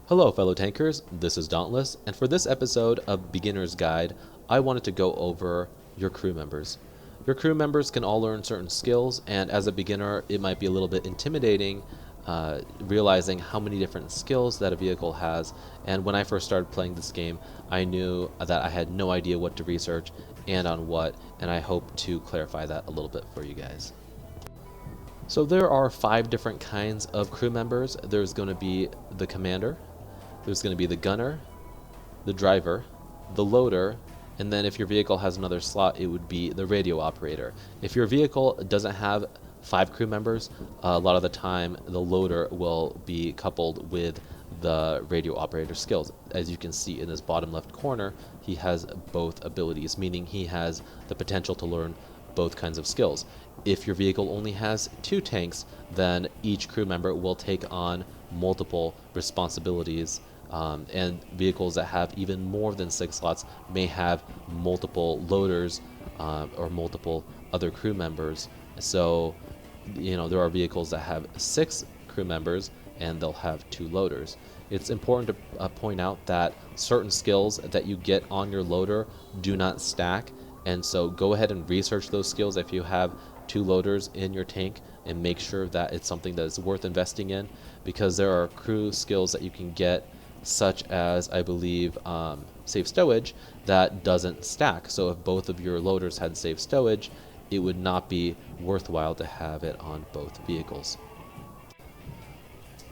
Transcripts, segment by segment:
Hello fellow tankers, this is Dauntless, and for this episode of Beginner's Guide, I wanted to go over your crew members. Your crew members can all learn certain skills, and as a beginner it might be a little bit intimidating realizing how many different skills that a vehicle has. And when I first started playing this game, I knew that I had no idea what to research and on what, and I hope to clarify that a little bit for you guys. So there are 5 different kinds of crew members. There's going to be the commander, there's going to be the gunner, the driver, the loader, and then if your vehicle has another slot, it would be the radio operator. If your vehicle doesn't have 5 crew members, a lot of the time the loader will be coupled with the radio operator skills. As you can see in this bottom left corner, he has both abilities, meaning he has the potential to learn both kinds of skills. If your vehicle only has 2 tanks, then each crew member will take on multiple responsibilities, and vehicles that have even more than 6 slots may have multiple loaders or multiple other crew members. So, there are vehicles that have 6 crew members and they'll have 2 loaders. It's important to point out that certain skills that you get on your loader do not stack, and so go ahead and research those skills if you have 2 loaders in your tank, and make sure that it's something that is worth investing in, because there are crew skills that you can get, such as I believe safe stowage, that doesn't stack. So if both of your loaders had safe stowage, it would not be worthwhile to have it on both vehicles.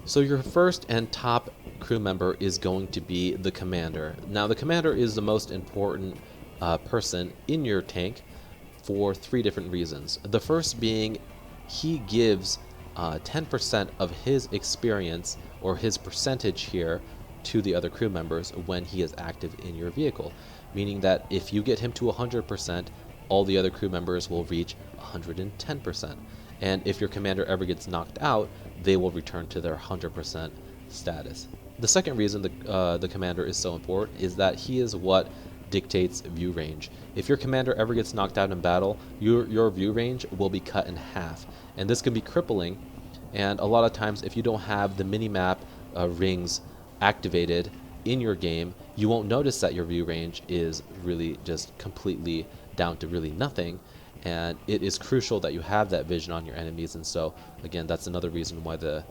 So your first and top crew member is going to be the commander. Now the commander is the most important person in your tank for 3 different reasons. The first being he gives 10% of his experience, or his percentage here, to the other crew members when he is active in your vehicle, meaning that if you get him to 100%, all the other crew members will reach 110%. And if your commander ever gets knocked out, they will return to their 100% status. The second reason the commander is so important is that he is what dictates view range. If your commander ever gets knocked out in battle, your view range will be cut in half, and this can be crippling. And a lot of times, if you don't have the minimap rings activated in your game, you won't notice that your view range is really just completely down to really nothing, and it is crucial that you have that vision on your enemies. And so again, that's another reason why the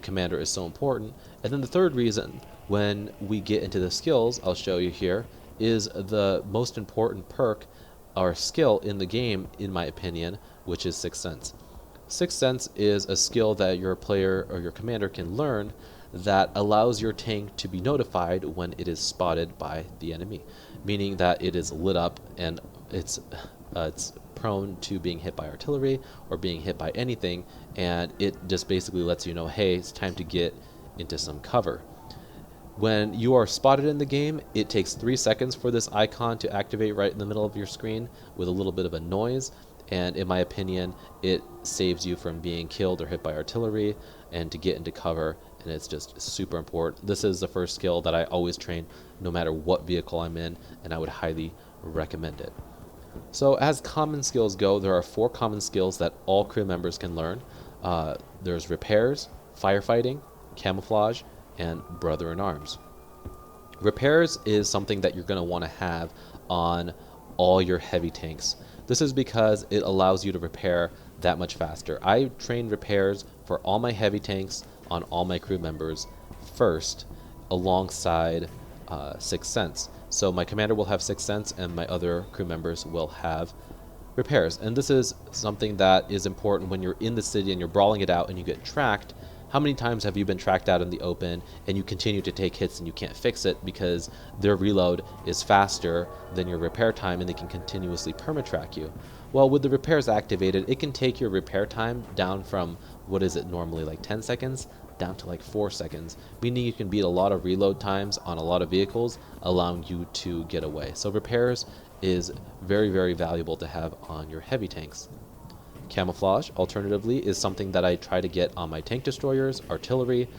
commander is so important. And then the third reason, when we get into the skills, I'll show you here, is the most important perk or skill in the game, in my opinion, which is Sixth Sense. Sixth Sense is a skill that your player or your commander can learn that allows your tank to be notified when it is spotted by the enemy, meaning that it is lit up and it's prone to being hit by artillery or being hit by anything, and it just basically lets you know, hey, it's time to get into some cover. When you are spotted in the game, it takes 3 seconds for this icon to activate right in the middle of your screen with a little bit of a noise, and in my opinion, it saves you from being killed or hit by artillery and to get into cover, and it's just super important. This is the first skill that I always train no matter what vehicle I'm in, and I would highly recommend it. So as common skills go, there are 4 common skills that all crew members can learn. There's repairs, firefighting, camouflage, and brother-in-arms. Repairs is something that you're going to want to have on all your heavy tanks. This is because it allows you to repair that much faster. I train repairs for all my heavy tanks on all my crew members first, alongside Sixth Sense. So my commander will have Sixth Sense and my other crew members will have repairs. And this is something that is important when you're in the city and you're brawling it out and you get tracked. How many times have you been tracked out in the open and you continue to take hits and you can't fix it because their reload is faster than your repair time and they can continuously perma-track you? Well, with the repairs activated, it can take your repair time down from, what is it normally, like 10 seconds, down to like 4 seconds, meaning you can beat a lot of reload times on a lot of vehicles, allowing you to get away. So repairs is very, very valuable to have on your heavy tanks. Camouflage, alternatively, is something that I try to get on my tank destroyers, artillery,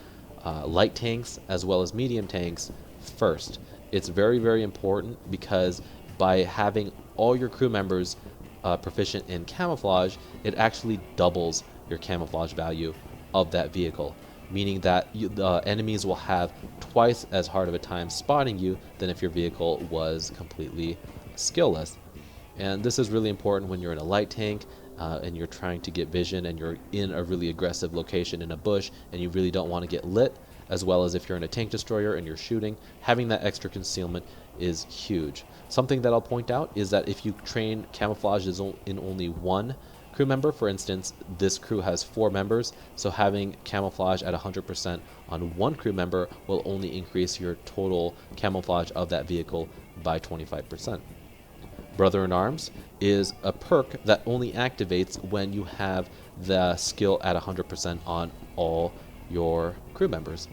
light tanks, as well as medium tanks first. It's very, very important because by having all your crew members proficient in camouflage, it actually doubles your camouflage value of that vehicle. meaning that the enemies will have twice as hard of a time spotting you than if your vehicle was completely skillless. And this is really important when you're in a light tank and you're trying to get vision and you're in a really aggressive location in a bush and you really don't want to get lit, as well as if you're in a tank destroyer and you're shooting. Having that extra concealment is huge. Something that I'll point out is that if you train camouflage in only one crew member, for instance, this crew has 4 members, so having camouflage at 100% on one crew member will only increase your total camouflage of that vehicle by 25%. Brother in Arms is a perk that only activates when you have the skill at 100% on all your crew members.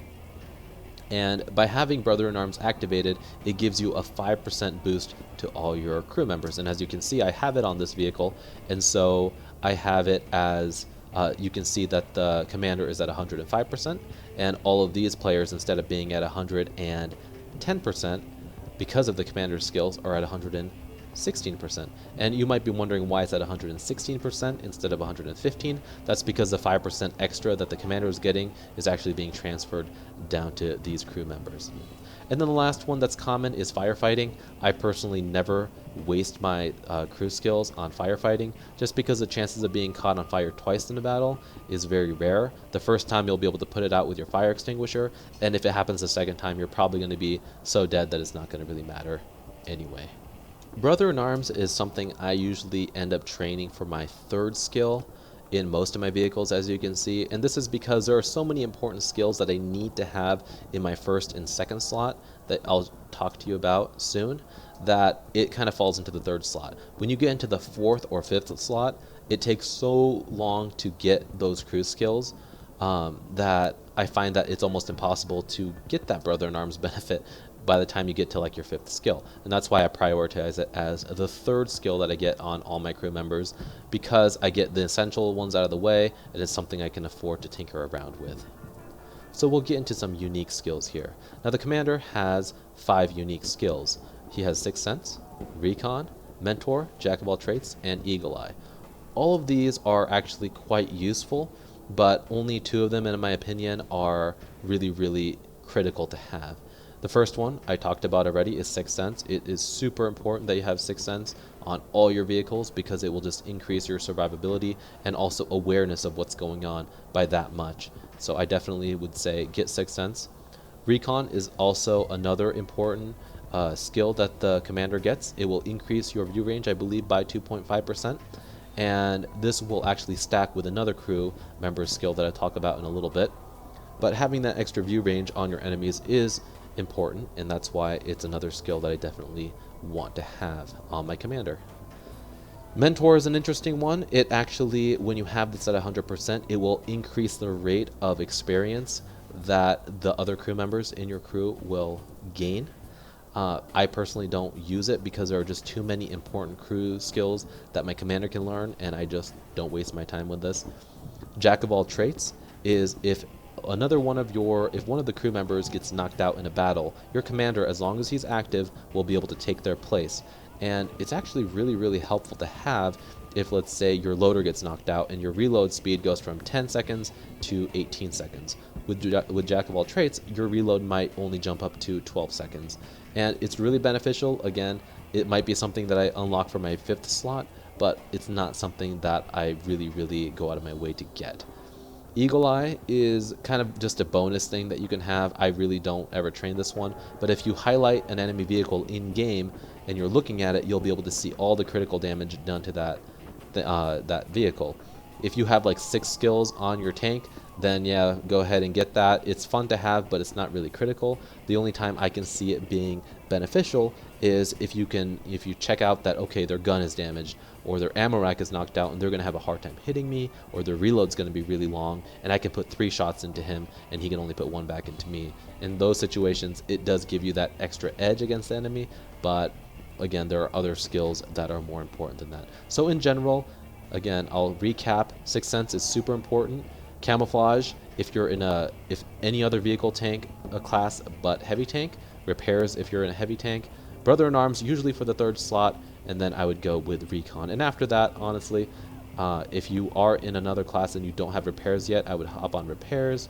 And by having Brother in Arms activated, it gives you a 5% boost to all your crew members. And as you can see, I have it on this vehicle, and so I have it as you can see that the commander is at 105%, and all of these players, instead of being at 110%, because of the commander's skills, are at 116%. And you might be wondering why it's at 116% instead of 115. That's because the 5% extra that the commander is getting is actually being transferred down to these crew members. And then the last one that's common is firefighting. I personally never waste my crew skills on firefighting, just because the chances of being caught on fire twice in a battle is very rare. The first time you'll be able to put it out with your fire extinguisher, and if it happens the second time, you're probably going to be so dead that it's not going to really matter anyway. Brother in Arms is something I usually end up training for my 3rd skill in most of my vehicles, as you can see, and this is because there are so many important skills that I need to have in my 1st and 2nd slot that I'll talk to you about soon, that it kind of falls into the 3rd slot. When you get into the 4th or 5th slot, it takes so long to get those crew skills that I find that it's almost impossible to get that Brother in Arms benefit by the time you get to like your 5th skill. And that's why I prioritize it as the 3rd skill that I get on all my crew members, because I get the essential ones out of the way and it's something I can afford to tinker around with. So we'll get into some unique skills here. Now the commander has 5 unique skills. He has Sixth Sense, Recon, Mentor, Jack of all trades, and Eagle Eye. All of these are actually quite useful, but only 2 of them, in my opinion, are really critical to have. The first one I talked about already is Sixth Sense. It is super important that you have Sixth Sense on all your vehicles because it will just increase your survivability and also awareness of what's going on by that much. So I definitely would say get Sixth Sense. Recon is also another important skill that the commander gets. It will increase your view range, I believe, by 2.5%. And this will actually stack with another crew member's skill that I'll talk about in a little bit. But having that extra view range on your enemies is important, and that's why it's another skill that I definitely want to have on my commander. Mentor is an interesting one. It actually, when you have this at 100%, it will increase the rate of experience that the other crew members in your crew will gain. I personally don't use it because there are just too many important crew skills that my commander can learn, and I just don't waste my time with this. Jack of all traits is if one of the crew members gets knocked out in a battle, your commander, as long as he's active, will be able to take their place. And it's actually really helpful to have if, let's say, your loader gets knocked out and your reload speed goes from 10 seconds to 18 seconds. With Jack of all traits, your reload might only jump up to 12 seconds. And it's really beneficial. Again, it might be something that I unlock for my 5th slot, but it's not something that I really go out of my way to get. Eagle Eye is kind of just a bonus thing that you can have. I really don't ever train this one, but if you highlight an enemy vehicle in game and you're looking at it, you'll be able to see all the critical damage done to that vehicle. If you have like 6 skills on your tank, then yeah, go ahead and get that. It's fun to have, but it's not really critical. The only time I can see it being beneficial is if you check out that, okay, their gun is damaged, or their ammo rack is knocked out and they're going to have a hard time hitting me, or their reload's going to be really long, and I can put 3 shots into him and he can only put 1 back into me. In those situations, it does give you that extra edge against the enemy, but again, there are other skills that are more important than that. So in general, again, I'll recap. Sixth Sense is super important. Camouflage, if any other vehicle tank a class but heavy tank. Repairs if you're in a heavy tank. Brother in Arms usually for the 3rd slot, and then I would go with Recon. And after that, honestly, If you are in another class and you don't have repairs yet, I would hop on repairs.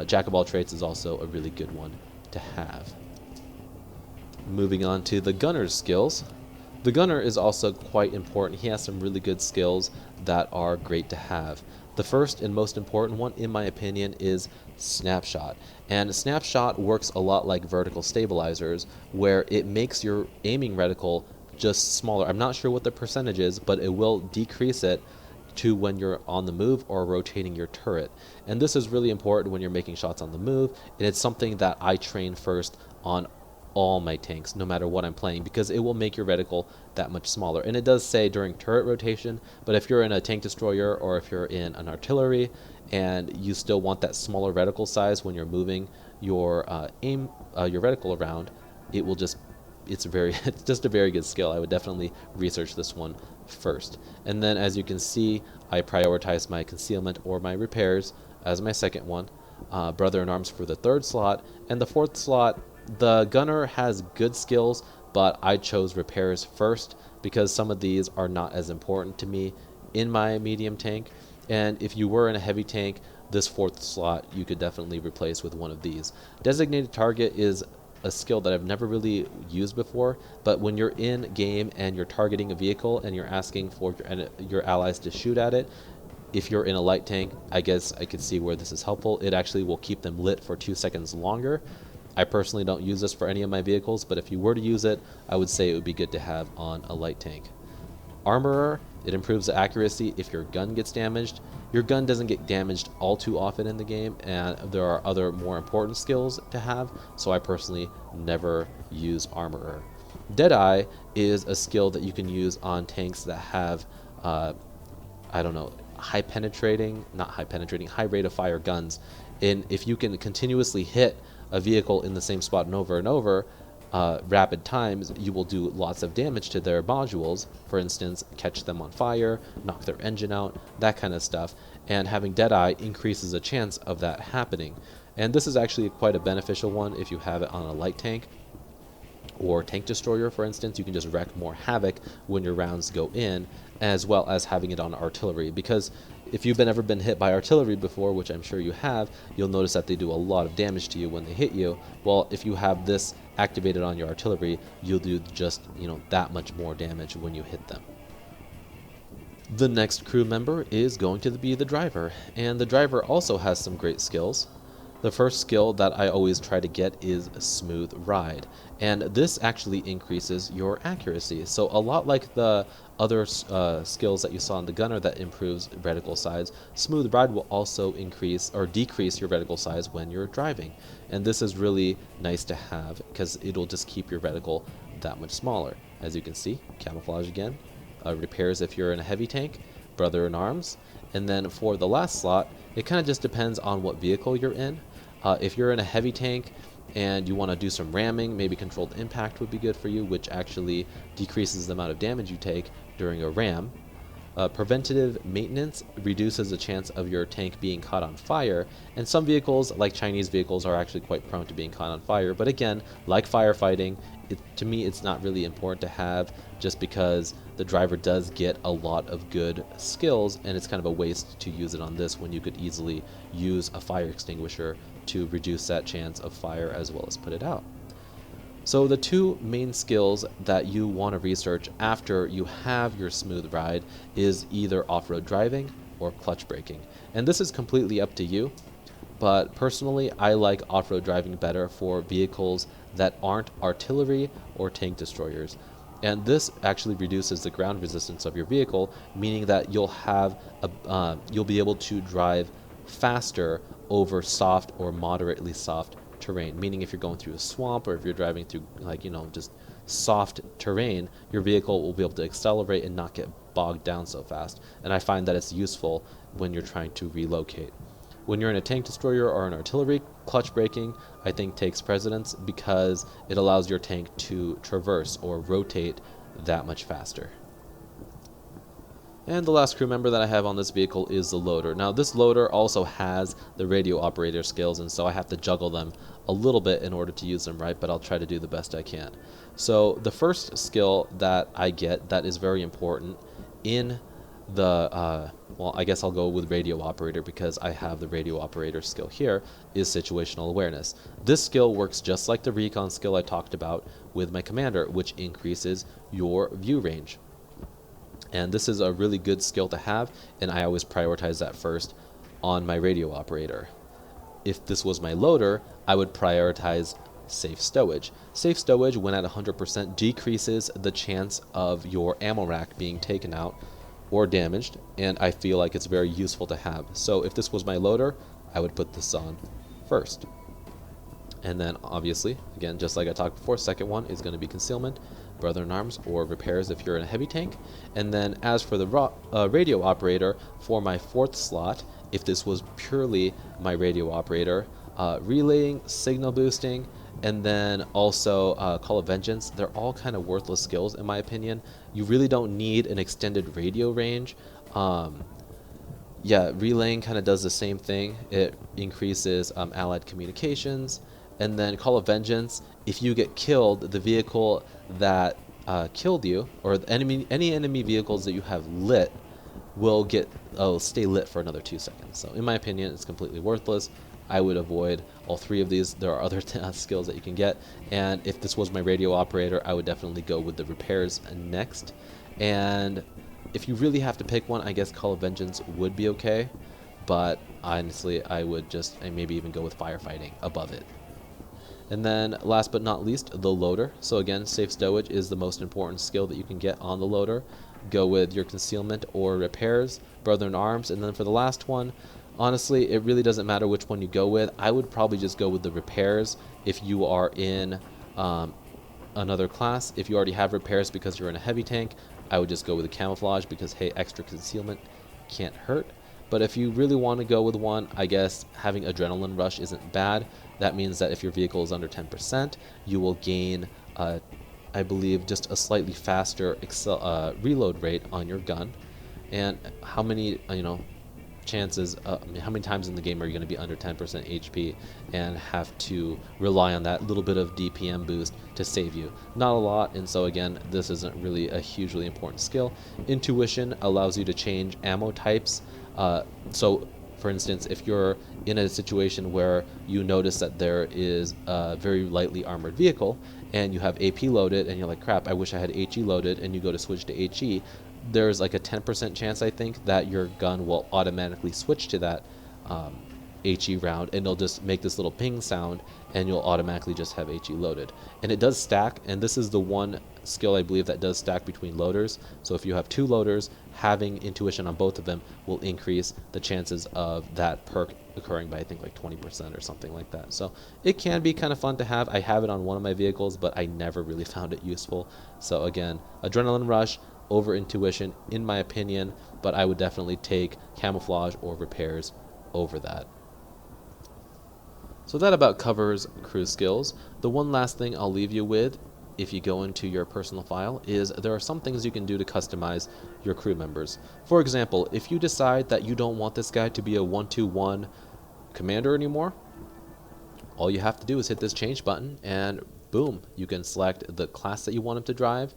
Jack of all trades is also a really good one to have. Moving on to the gunner's skills. The gunner is also quite important. He has some really good skills that are great to have. The first and most important one, in my opinion, is snapshot. And snapshot works a lot like vertical stabilizers, where it makes your aiming reticle just smaller. I'm not sure what the percentage is, but it will decrease it to when you're on the move or rotating your turret. And this is really important when you're making shots on the move, and it's something that I train first on all my tanks, no matter what I'm playing, because it will make your reticle that much smaller. And it does say during turret rotation, but if you're in a tank destroyer or if you're in an artillery and you still want that smaller reticle size when you're moving your your reticle around, it will just it's just a very good skill. I would definitely research this one first. And then, as you can see, I prioritize my concealment or my repairs as my second one, brother in arms for the third slot, and the fourth slot. The gunner has good skills, but I chose repairs first because some of these are not as important to me in my medium tank. And if you were in a heavy tank, this fourth slot you could definitely replace with one of these. Designated target is a skill that I've never really used before, but when you're in game and you're targeting a vehicle and you're asking for your allies to shoot at it, if you're in a light tank, I guess I could see where this is helpful. It actually will keep them lit for 2 seconds longer. I personally don't use this for any of my vehicles, but if you were to use it, I would say it would be good to have on a light tank. Armorer, it improves the accuracy if your gun gets damaged. Your gun doesn't get damaged all too often in the game, and there are other more important skills to have, so I personally never use Armorer. Deadeye is a skill that you can use on tanks that have, I don't know, high rate of fire guns. And if you can continuously hit a vehicle in the same spot and over, rapid times, you will do lots of damage to their modules. For instance, catch them on fire, knock their engine out, that kind of stuff. And having Deadeye increases the chance of that happening. And this is actually quite a beneficial one if you have it on a light tank or tank destroyer, for instance. You can just wreak more havoc when your rounds go in, as well as having it on artillery, because if you've ever been hit by artillery before, which I'm sure you have, you'll notice that they do a lot of damage to you when they hit you. Well, if you have this activated on your artillery, you'll do just, that much more damage when you hit them. The next crew member is going to be the driver, and the driver also has some great skills. The first skill that I always try to get is Smooth Ride, and this actually increases your accuracy. So a lot like the other skills that you saw in the gunner that improves reticle size, Smooth Ride will also increase or decrease your reticle size when you're driving. And this is really nice to have because it'll just keep your reticle that much smaller. As you can see, camouflage again, repairs if you're in a heavy tank, brother in arms, and then for the last slot, it kind of just depends on what vehicle you're in. If you're in a heavy tank and you want to do some ramming, maybe controlled impact would be good for you, which actually decreases the amount of damage you take during a ram. Preventative maintenance reduces the chance of your tank being caught on fire, and some vehicles, like Chinese vehicles, are actually quite prone to being caught on fire. But again, like firefighting, to me it's not really important to have, just because the driver does get a lot of good skills, and it's kind of a waste to use it on this when you could easily use a fire extinguisher to reduce that chance of fire as well as put it out. So the two main skills that you want to research after you have your Smooth Ride is either off-road driving or clutch braking. And this is completely up to you, but personally I like off-road driving better for vehicles that aren't artillery or tank destroyers. And this actually reduces the ground resistance of your vehicle, meaning that you'll be able to drive faster over soft or moderately soft terrain, meaning if you're going through a swamp or if you're driving through just soft terrain, your vehicle will be able to accelerate and not get bogged down so fast. And I find that it's useful when you're trying to relocate. When you're in a tank destroyer or an artillery, clutch braking I think takes precedence because it allows your tank to traverse or rotate that much faster. And the last crew member that I have on this vehicle is the loader. Now this loader also has the radio operator skills, and so I have to juggle them a little bit in order to use them right, but I'll try to do the best I can. So the first skill that I get that is very important in well, I guess I'll go with radio operator because I have the radio operator skill here, is situational awareness. This skill works just like the recon skill I talked about with my commander, which increases your view range. And this is a really good skill to have, and I always prioritize that first on my radio operator. If this was my loader, I would prioritize safe stowage. Safe stowage, when at 100%, decreases the chance of your ammo rack being taken out or damaged, and I feel like it's very useful to have. So if this was my loader, I would put this on first. And then obviously, again, just like I talked before, second one is going to be concealment, brother in arms, or repairs if you're in a heavy tank. And then as for the radio operator, for my fourth slot, if this was purely my radio operator, relaying, signal boosting, and then also Call of Vengeance, they're all kind of worthless skills in my opinion. You really don't need an extended radio range. Yeah, relaying kind of does the same thing. It increases allied communications. And then Call of Vengeance, if you get killed, the vehicle that killed you, or any enemy vehicles that you have lit, will stay lit for another 2 seconds. So in my opinion, it's completely worthless. I would avoid all three of these. There are other skills that you can get. And if this was my radio operator, I would definitely go with the repairs next. And if you really have to pick one, I guess Call of Vengeance would be okay. But honestly, I would maybe even go with firefighting above it. And then last but not least, the loader. So again, safe stowage is the most important skill that you can get on the loader. Go with your concealment or repairs, brother in arms. And then for the last one, honestly, it really doesn't matter which one you go with. I would probably just go with the repairs if you are in another class. If you already have repairs because you're in a heavy tank, I would just go with the camouflage because, hey, extra concealment can't hurt. But if you really want to go with one, I guess having adrenaline rush isn't bad. That means that if your vehicle is under 10%, you will gain, I believe, just a slightly faster reload rate on your gun. And how many, chances, how many times in the game are you going to be under 10% HP and have to rely on that little bit of DPM boost to save you? Not a lot, and so again, this isn't really a hugely important skill. Intuition allows you to change ammo types. So for instance, if you're in a situation where you notice that there is a very lightly armored vehicle and you have AP loaded and you're like, crap, I wish I had HE loaded, and you go to switch to HE, there's like a 10% chance, I think, that your gun will automatically switch to that HE round, and it'll just make this little ping sound, and you'll automatically just have HE loaded. And it does stack, and this is the one skill I believe that does stack between loaders. So if you have two loaders, having intuition on both of them will increase the chances of that perk occurring by, I think, like 20% or something like that. So it can be kind of fun to have. I have it on one of my vehicles, but I never really found it useful. So again, adrenaline rush over intuition in my opinion, but I would definitely take camouflage or repairs over that. So that about covers crew skills. The one last thing I'll leave you with, if you go into your personal file, is there are some things you can do to customize your crew members. For example, if you decide that you don't want this guy to be a 1-2-1 commander anymore, all you have to do is hit this change button and boom, you can select the class that you want him to drive.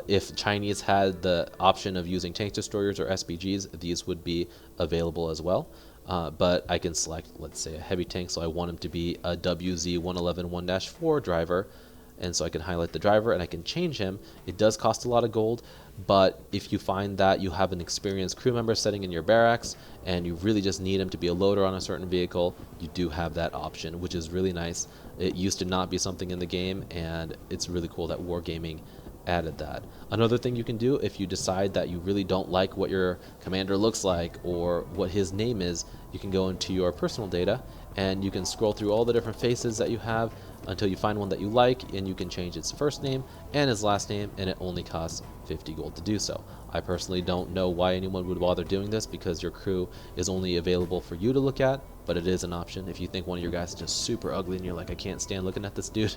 If Chinese had the option of using tank destroyers or SPGs, these would be available as well. But I can select, let's say, a heavy tank, so I want him to be a WZ-111-1-4 driver, and so I can highlight the driver and I can change him. It does cost a lot of gold, but if you find that you have an experienced crew member sitting in your barracks and you really just need him to be a loader on a certain vehicle, you do have that option, which is really nice. It used to not be something in the game, and it's really cool that Wargaming added that. Another thing you can do, if you decide that you really don't like what your commander looks like or what his name is, you can go into your personal data and you can scroll through all the different faces that you have until you find one that you like, and you can change its first name and his last name, and it only costs 50 gold to do so. I personally don't know why anyone would bother doing this, because your crew is only available for you to look at, but it is an option. If you think one of your guys is just super ugly and you're like, I can't stand looking at this dude,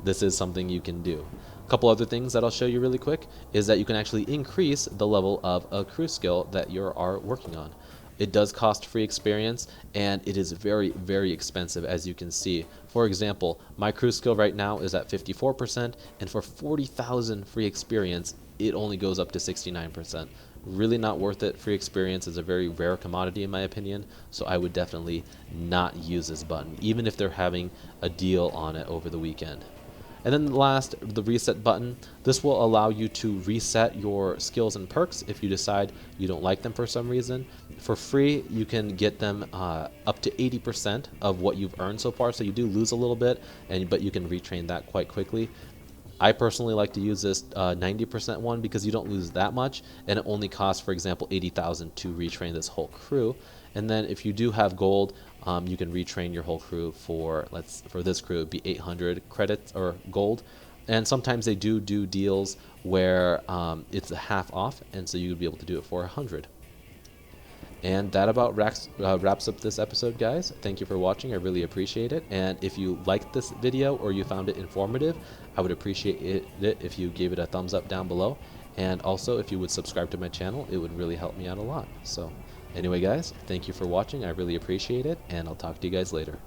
this is something you can do. A couple other things that I'll show you really quick is that you can actually increase the level of a crew skill that you are working on. It does cost free experience, and it is very, very expensive, as you can see. For example, my crew skill right now is at 54%, and for 40,000 free experience, it only goes up to 69%, really not worth it. Free experience is a very rare commodity in my opinion, so I would definitely not use this button, even if they're having a deal on it over the weekend. And then last, the reset button. This will allow you to reset your skills and perks if you decide you don't like them for some reason. For free, you can get them up to 80% of what you've earned so far, so you do lose a little bit, but you can retrain that quite quickly. I personally like to use this 90% one because you don't lose that much, and it only costs, for example, 80,000 to retrain this whole crew. And then if you do have gold, you can retrain your whole crew for this crew it'd be 800 credits or gold. And sometimes they do deals where it's a half off, and so you would be able to do it for 100. And that about wraps up this episode, guys. Thank you for watching. I really appreciate it. And if you liked this video or you found it informative, I would appreciate it if you gave it a thumbs up down below. And also, if you would subscribe to my channel, it would really help me out a lot. So anyway, guys, thank you for watching. I really appreciate it, and I'll talk to you guys later.